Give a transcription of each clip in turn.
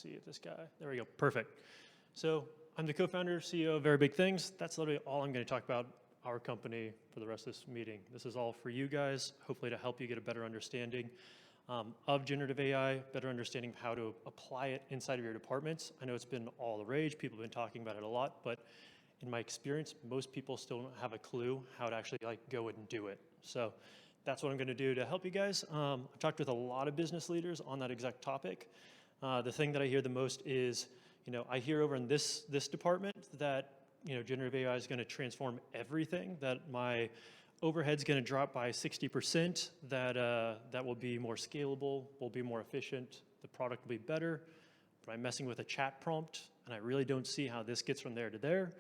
see if this guy, there we go, perfect. So I'm the co-founder, CEO of Very Big Things. That's literally all I'm going to talk about our company for the rest of this meeting. This is all for you guys, hopefully to help you get a better understanding of generative AI, better understanding of how to apply it inside of your departments. I know it's been all the rage, people have been talking about it a lot, but in my experience, most people still don't have a clue how to actually like go and do it. So that's what I'm going to do to help you guys. I've talked with a lot of business leaders on that exact topic. The thing that I hear the most is, I hear over in this department that, generative AI is going to transform everything, that my overhead's going to drop by 60%, that will be more scalable, will be more efficient, the product will be better, but I'm messing with a chat prompt, and I really don't see how this gets from there to there.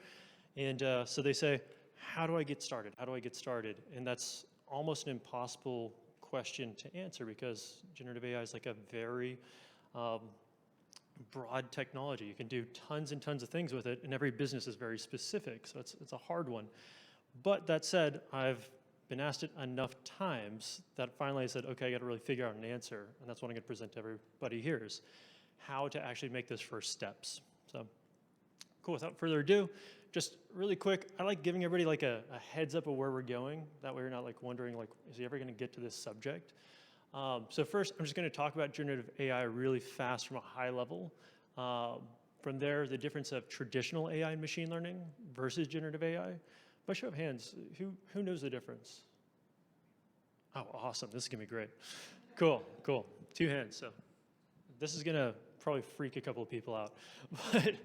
And so they say, how do I get started? How do I get started? And that's almost an impossible question to answer because generative AI is like a very broad technology. You can do tons and tons of things with it, and every business is very specific, so it's a hard one. But that said, I've been asked it enough times that finally I said, okay, I got to really figure out an answer, and that's what I'm going to present to everybody here is how to actually make those first steps. So cool, without further ado, just really quick, I like giving everybody like a heads up of where we're going. That way you're not like wondering like, is he ever going to get to this subject? So first, I'm just going to talk about generative AI really fast from a high level. From there, the difference of traditional AI and machine learning versus generative AI. By show of hands, who knows the difference? Oh, awesome. This is going to be great. Cool. 2 hands. So this is going to probably freak a couple of people out. But,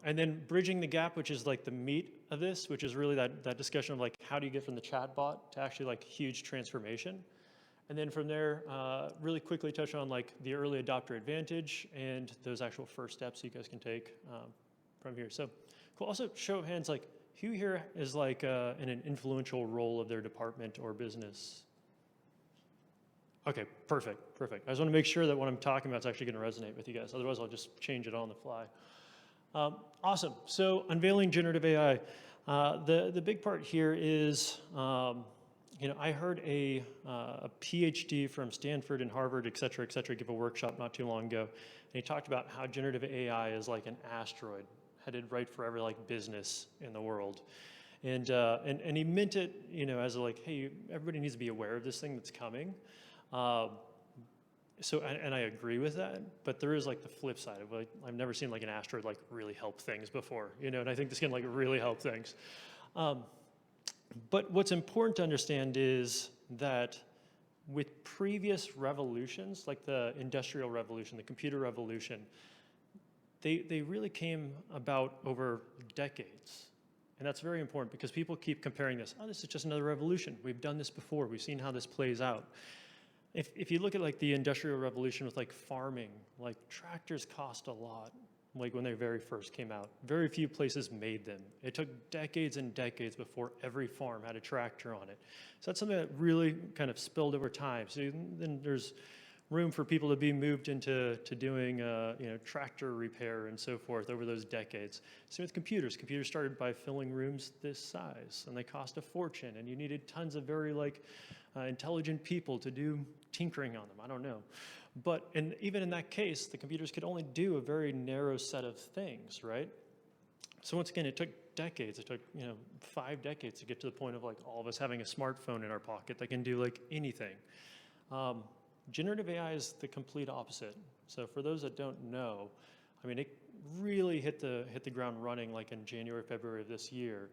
and then bridging the gap, which is like the meat of this, which is really that discussion of like, how do you get from the chatbot to actually like huge transformation? And then from there, really quickly touch on like the early adopter advantage and those actual first steps you guys can take from here. So cool. Also, show of hands, like who here is like in an influential role of their department or business? Okay, perfect. I just want to make sure that what I'm talking about is actually going to resonate with you guys. Otherwise, I'll just change it on the fly. Awesome. So unveiling generative AI. The big part here is, I heard a PhD from Stanford and Harvard, et cetera, give a workshop not too long ago, and he talked about how generative AI is like an asteroid headed right for every like business in the world, and he meant it, as like, hey, everybody needs to be aware of this thing that's coming. So I agree with that, but there is like the flip side of like I've never seen like an asteroid like really help things before, and I think this can like really help things. But what's important to understand is that with previous revolutions, like the Industrial Revolution, the Computer Revolution, they really came about over decades. And that's very important because people keep comparing this. Oh, this is just another revolution. We've done this before. We've seen how this plays out. If you look at like the Industrial Revolution with like farming, like tractors cost a lot. Like when they very first came out. Very few places made them. It took decades and decades before every farm had a tractor on it. So that's something that really kind of spilled over time. So then there's room for people to be moved into doing tractor repair and so forth over those decades. Same with computers. Computers started by filling rooms this size, and they cost a fortune, and you needed tons of very intelligent people to do tinkering on them. I don't know. But even in that case, the computers could only do a very narrow set of things, right? So once again, it took decades. It took 5 decades to get to the point of like all of us having a smartphone in our pocket that can do like anything. Generative AI is the complete opposite. So for those that don't know, I mean, it really hit the ground running like in January, February of this year.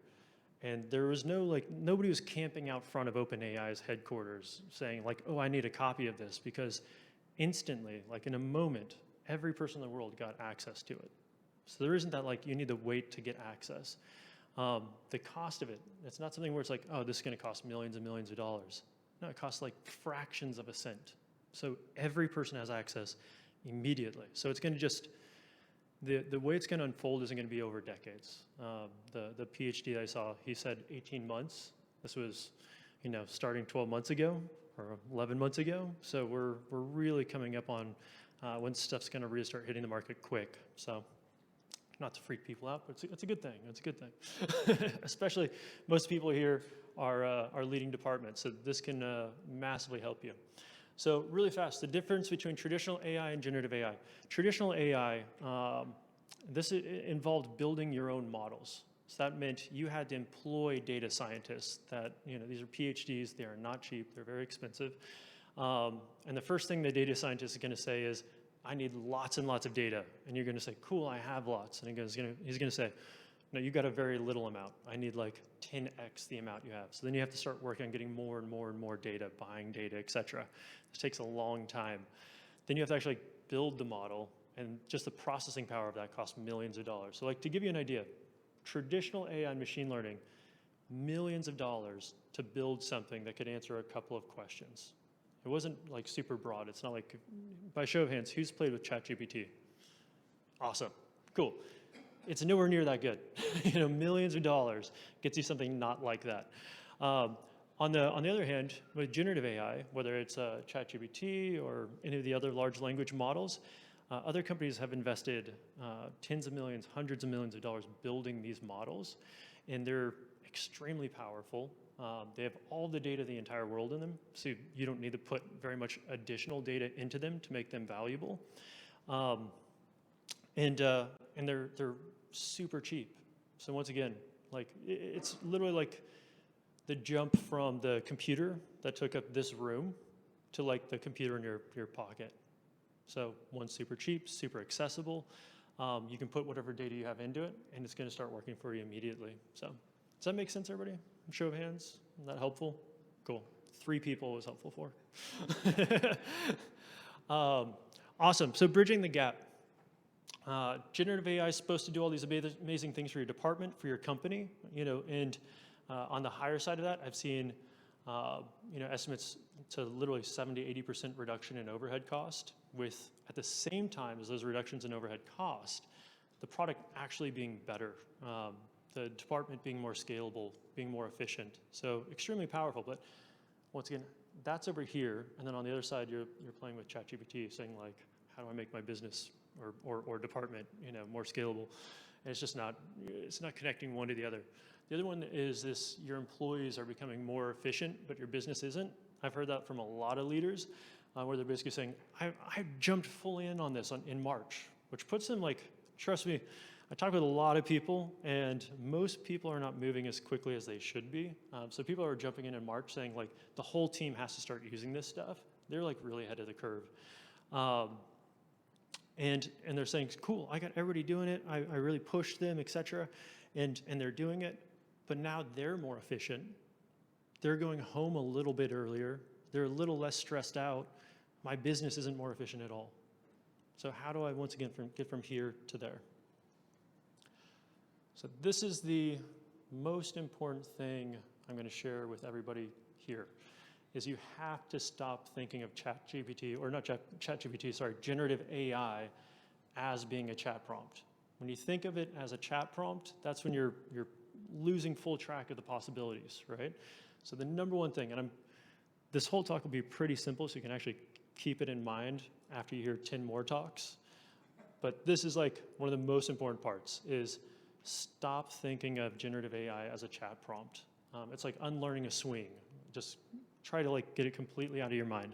And there was nobody was camping out front of OpenAI's headquarters saying like, oh, I need a copy of this, because instantly, like in a moment, every person in the world got access to it. So there isn't that like you need to wait to get access. The cost of it, it's not something where it's like, oh, this is going to cost millions and millions of dollars. No, it costs like fractions of a cent. So every person has access immediately. So it's going to just, the way it's going to unfold isn't going to be over decades. The PhD I saw, he said 18 months. This was, starting 12 months ago or 11 months ago. So we're really coming up on when stuff's going to really start hitting the market quick. So not to freak people out, but it's a good thing. It's a good thing. Especially most people here are leading departments, so this can massively help you. So really fast, the difference between traditional AI and generative AI. Traditional AI, this involved building your own models. So that meant you had to employ data scientists that, these are PhDs, they are not cheap, they're very expensive. And the first thing the data scientist is gonna say is, I need lots and lots of data. And you're gonna say, cool, I have lots. And he's gonna say, no, you got a very little amount. I need like 10x the amount you have. So then you have to start working on getting more and more and more data, buying data, et cetera. This takes a long time. Then you have to actually build the model, and just the processing power of that costs millions of dollars. So like, to give you an idea, traditional AI and machine learning, millions of dollars to build something that could answer a couple of questions. It wasn't like super broad. It's not like, by show of hands, who's played with ChatGPT? Awesome, cool. It's nowhere near that good. Millions of dollars gets you something not like that. On the other hand, with generative AI, whether it's ChatGPT or any of the other large language models, other companies have invested tens of millions, hundreds of millions of dollars building these models, and they're extremely powerful. They have all the data of the entire world in them, so you don't need to put very much additional data into them to make them valuable. And they're super cheap. So once again, like, it's literally like the jump from the computer that took up this room to like the computer in your pocket. So one's super cheap, super accessible. You can put whatever data you have into it, and it's going to start working for you immediately. So does that make sense, everybody? Show of hands. Is that helpful? Cool. 3 people was helpful for. Awesome. So bridging the gap. Generative AI is supposed to do all these amazing things for your department, for your company, and on the higher side of that, I've seen, estimates to literally 70–80% reduction in overhead cost, with, at the same time as those reductions in overhead cost, the product actually being better, the department being more scalable, being more efficient. So extremely powerful, but once again, that's over here, and then on the other side, you're playing with ChatGPT, saying like, how do I make my business or department, more scalable? And it's just not connecting one to the other. The other one is this: your employees are becoming more efficient, but your business isn't. I've heard that from a lot of leaders, where they're basically saying, I jumped fully in on this in March, which puts them like, trust me, I talk with a lot of people, and most people are not moving as quickly as they should be. So people are jumping in March saying like, the whole team has to start using this stuff. They're like really ahead of the curve. And they're saying, cool, I got everybody doing it. I really pushed them, et cetera. And they're doing it, but now they're more efficient. They're going home a little bit earlier. They're a little less stressed out. My business isn't more efficient at all. So how do I, once again, get from here to there? So this is the most important thing I'm going to share with everybody here, is you have to stop thinking of ChatGPT, or not ChatGPT, sorry, generative AI as being a chat prompt. When you think of it as a chat prompt, that's when you're losing full track of the possibilities, right? So the number one thing, and this whole talk will be pretty simple, so you can actually keep it in mind after you hear 10 more talks. But this is like one of the most important parts, is stop thinking of generative AI as a chat prompt. It's like unlearning a swing. Just try to like get it completely out of your mind.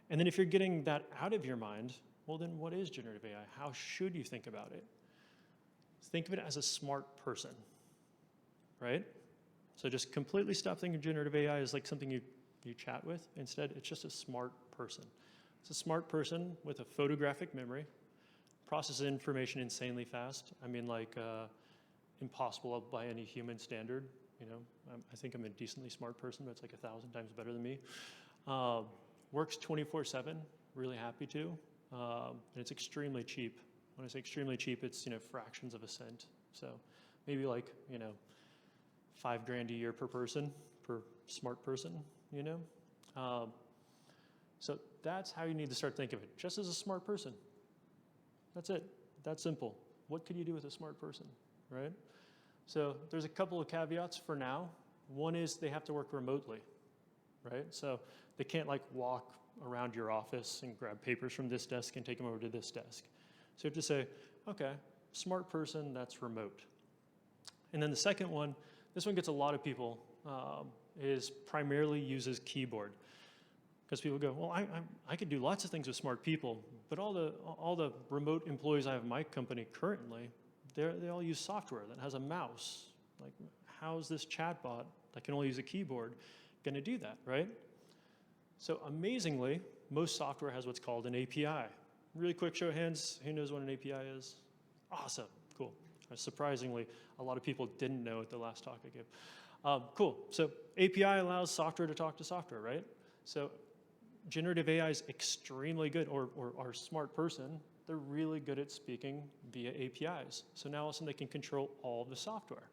And then if you're getting that out of your mind, well then what is generative AI? How should you think about it? Think of it as a smart person, right? So just completely stop thinking of generative AI as like something you chat with. Instead, it's just a smart person. It's a smart person with a photographic memory, processes information insanely fast. I mean, like impossible by any human standard. I think I'm a decently smart person, but it's like 1,000 times better than me. Works 24/7, really happy to. And it's extremely cheap. When I say extremely cheap, it's fractions of a cent. So maybe like $5,000 a year per person, per smart person. So that's how you need to start thinking of it, just as a smart person. That's it. That's simple. What could you do with a smart person, right? So there's a couple of caveats for now. One is they have to work remotely, right? So they can't like walk around your office and grab papers from this desk and take them over to this desk. So you have to say, okay, smart person that's remote. And then the second one, this one gets a lot of people, is primarily uses keyboard. Because people go, well, I could do lots of things with smart people, but all the remote employees I have in my company currently, they all use software that has a mouse. Like, how's this chatbot that can only use a keyboard going to do that, right? So amazingly, most software has what's called an API. Really quick show of hands, who knows what an API is? Awesome, cool. Surprisingly, a lot of people didn't know at the last talk I gave. Cool, so API allows software to talk to software, right? So generative AI is extremely good, or our smart person, they're really good at speaking via APIs. So now all of a sudden they can control all of the software.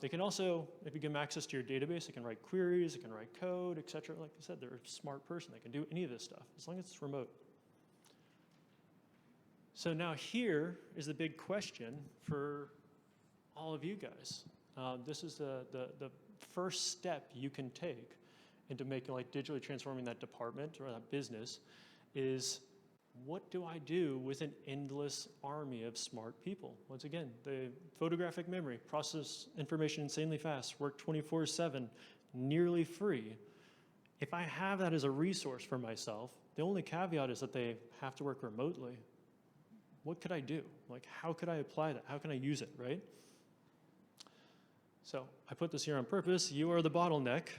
They can also, if you give them access to your database, they can write queries, they can write code, et cetera. Like I said, they're a smart person. They can do any of this stuff, as long as it's remote. So now here is the big question for all of you guys. This is the first step you can take into making, like, digitally transforming that department or that business is, what do I do with an endless army of smart people? Once again, the photographic memory, process information insanely fast, work 24/7, nearly free. If I have that as a resource for myself, the only caveat is that they have to work remotely. What could I do? Like, how could I apply that? How can I use it, right? So I put this here on purpose. You are the bottleneck.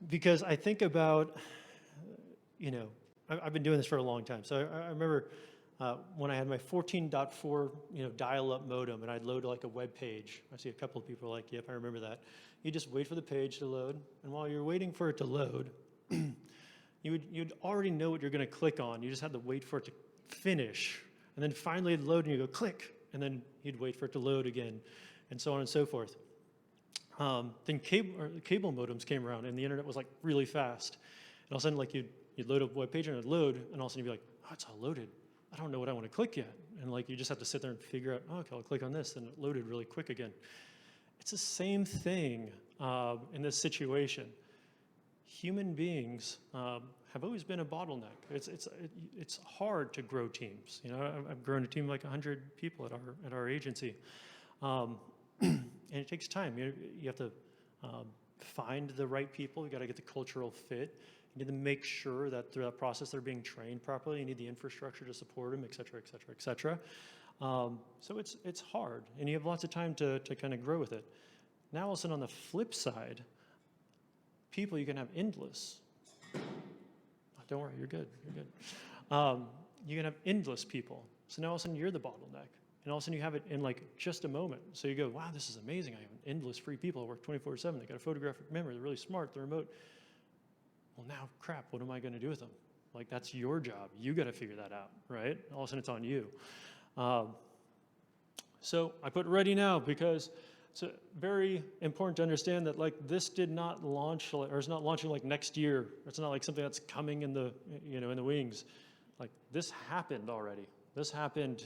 Because I think about, you know, I've been doing this for a long time. So I remember when I had my 14.4, dial-up modem, and I'd load like a web page. I see a couple of people are like, yep, I remember that. You just wait for the page to load, and while you're waiting for it to load, you'd already know what you're going to click on. You just had to wait for it to finish, and then finally it'd load, and you go click, and then you'd wait for it to load again, and so on and so forth. Then cable modems came around, and the internet was like really fast. And all of a sudden, like you'd load a web page and it'd load, and all of a sudden you'd be like, oh, it's all loaded. I don't know what I want to click yet. And like you just have to sit there and figure out, oh, okay, I'll click on this, and it loaded really quick again. It's the same thing in this situation. Human beings have always been a bottleneck. It's hard to grow teams. I've grown a team of like 100 people at our agency. And it takes time. You have to find the right people. You got to get the cultural fit. You need to make sure that through that process they're being trained properly. You need the infrastructure to support them, et cetera, et cetera, et cetera. So it's hard, and you have lots of time to kind of grow with it. Now, all of a sudden, on the flip side, people you can have endless. Oh, don't worry, you're good. You're good. You can have endless people. So now all of a sudden you're the bottleneck. And all of a sudden you have it in like just a moment. So you go, wow, this is amazing. I have endless free people who work 24/7. They got a photographic memory. They're really smart. They're remote. Well, now, crap, what am I going to do with them? Like, that's your job. You got to figure that out, right? All of a sudden it's on you. So I put ready now because it's very important to understand that, like, this did not launch, or it's not launching like next year. It's not like something that's coming in the, in the wings. Like, this happened already. This happened,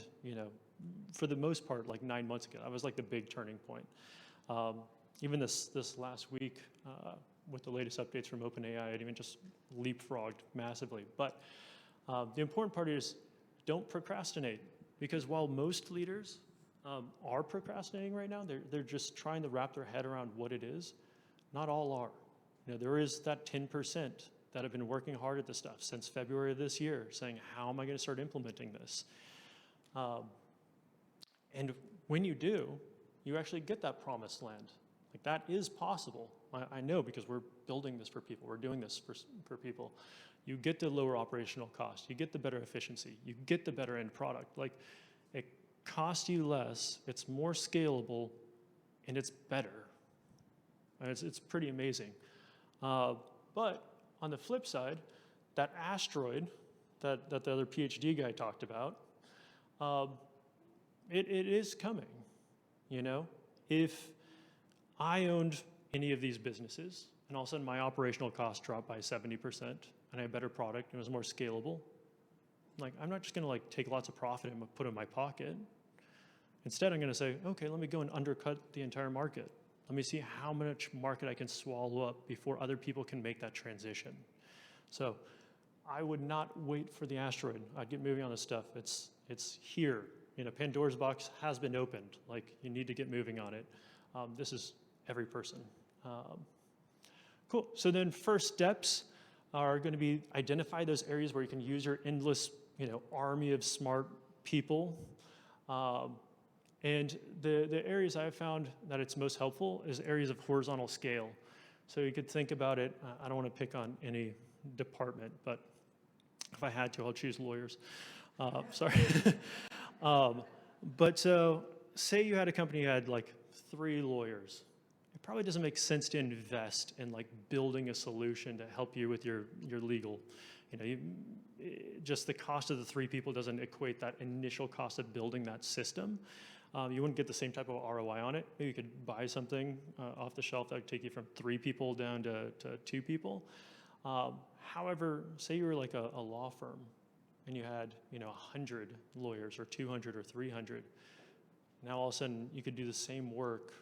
for the most part, like 9 months ago. That was like the big turning point. Even this last week, with the latest updates from OpenAI, it even just leapfrogged massively. But the important part is, don't procrastinate, because while most leaders are procrastinating right now, they're just trying to wrap their head around what it is. Not all are. There is that 10% that have been working hard at this stuff since February of this year, saying, how am I going to start implementing this? And when you do, you actually get that promised land. Like, that is possible. I know, because we're building this for people. We're doing this for people. You get the lower operational cost. You get the better efficiency. You get the better end product. Like, it costs you less. It's more scalable, and it's better. And it's pretty amazing. But on the flip side, that asteroid that the other PhD guy talked about, it is coming. If I owned any of these businesses, and all of a sudden my operational costs dropped by 70%, and I had a better product, and it was more scalable, like, I'm not just going to like take lots of profit and put it in my pocket. Instead, I'm going to say, okay, let me go and undercut the entire market. Let me see how much market I can swallow up before other people can make that transition. So I would not wait for the asteroid. I'd get moving on this stuff. It's here. Pandora's box has been opened. Like, you need to get moving on it. This is every person. Cool. Cool. So then first steps are going to be identify those areas where you can use your endless, army of smart people. And the areas I've found that it's most helpful is areas of horizontal scale. So you could think about it, I don't want to pick on any department, but if I had to, I'll choose lawyers. Sorry. But so say you had a company that had like 3 lawyers. It probably doesn't make sense to invest in like building a solution to help you with your legal. Just the cost of the 3 people doesn't equate that initial cost of building that system. You wouldn't get the same type of ROI on it. Maybe you could buy something off the shelf that would take you from 3 people down to 2 people. However, say you were like a law firm and you had 100 lawyers or 200 or 300. Now all of a sudden you could do the same work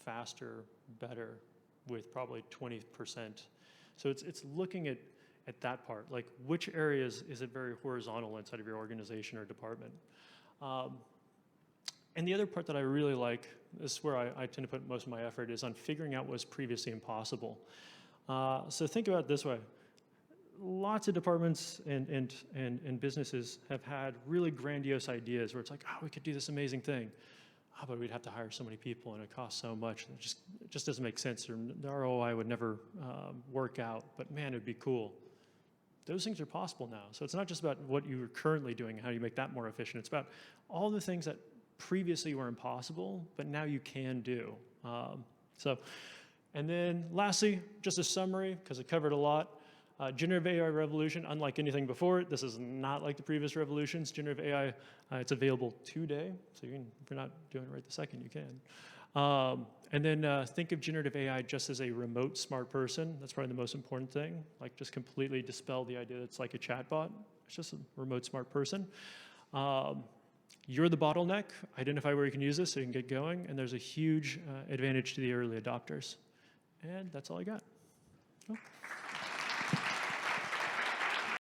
faster, better, with probably 20%. So it's looking at that part, like which areas is it very horizontal inside of your organization or department. And the other part that I really like, this is where I tend to put most of my effort, is on figuring out what was previously impossible. So think about it this way. Lots of departments and businesses have had really grandiose ideas where it's like, oh, we could do this amazing thing. Oh, but we'd have to hire so many people and it costs so much. It just doesn't make sense. Or the ROI would never work out, but man, it'd be cool. Those things are possible now. So it's not just about what you're currently doing and how you make that more efficient. It's about all the things that previously were impossible, but now you can do. And then lastly, just a summary, because I covered a lot. Generative AI revolution, unlike anything before it, this is not like the previous revolutions. Generative AI, it's available today, so if you're not doing it right the second, you can. And then think of generative AI just as a remote smart person. That's probably the most important thing. Like just completely dispel the idea that it's like a chatbot. It's just a remote smart person. You're the bottleneck. Identify where you can use this so you can get going. And there's a huge advantage to the early adopters. And that's all I got. Oh.